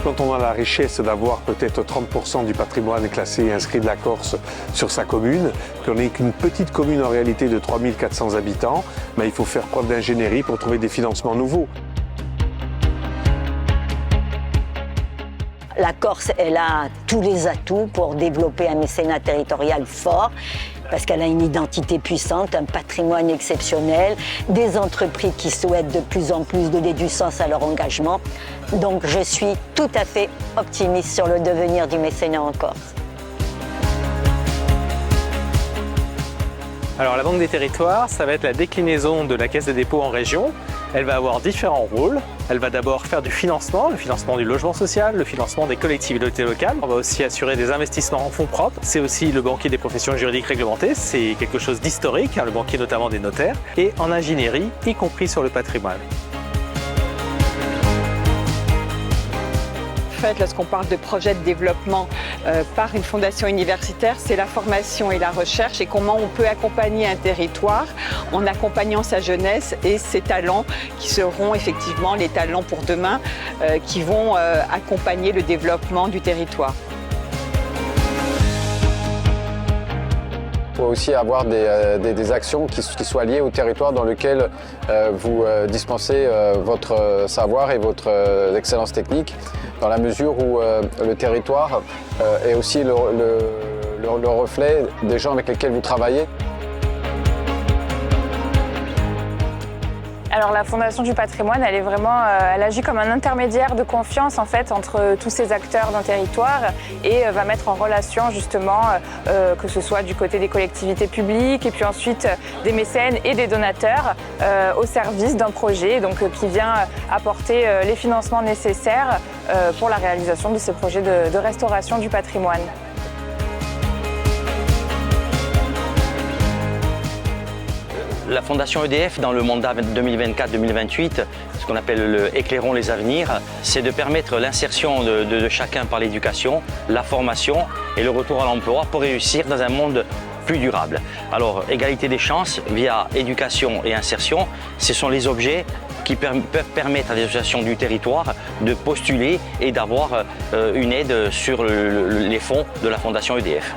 quand on a la richesse d'avoir peut-être 30% du patrimoine classé et inscrit de la Corse sur sa commune, qu'on n'est qu'une petite commune en réalité de 3400 habitants, ben, il faut faire preuve d'ingénierie pour trouver des financements nouveaux. La Corse, elle a tous les atouts pour développer un mécénat territorial fort, parce qu'elle a une identité puissante, un patrimoine exceptionnel, des entreprises qui souhaitent de plus en plus donner du sens à leur engagement. Donc je suis tout à fait optimiste sur le devenir du mécénat en Corse. Alors la Banque des Territoires, ça va être la déclinaison de la Caisse des dépôts en région. Elle va avoir différents rôles. Elle va d'abord faire du financement, le financement du logement social, le financement des collectivités locales. On va aussi assurer des investissements en fonds propres. C'est aussi le banquier des professions juridiques réglementées. C'est quelque chose d'historique, le banquier notamment des notaires. Et en ingénierie, y compris sur le patrimoine. En fait, lorsqu'on parle de projet de développement par une fondation universitaire, c'est la formation et la recherche et comment on peut accompagner un territoire en accompagnant sa jeunesse et ses talents qui seront effectivement les talents pour demain qui vont accompagner le développement du territoire. Il faut aussi avoir des actions qui soient liées au territoire dans lequel vous dispensez votre savoir et votre excellence technique, dans la mesure où le territoire est aussi le reflet des gens avec lesquels vous travaillez. Alors la Fondation du patrimoine, elle agit comme un intermédiaire de confiance en fait entre tous ces acteurs d'un territoire et va mettre en relation justement que ce soit du côté des collectivités publiques et puis ensuite des mécènes et des donateurs au service d'un projet qui vient apporter les financements nécessaires pour la réalisation de ces projets de restauration du patrimoine. La Fondation EDF, dans le mandat 2024-2028, ce qu'on appelle le Éclairons les avenirs, c'est de permettre l'insertion de chacun par l'éducation, la formation et le retour à l'emploi pour réussir dans un monde plus durable. Alors, égalité des chances via éducation et insertion, ce sont les objets qui peuvent permettre à des associations du territoire de postuler et d'avoir une aide sur les fonds de la Fondation EDF.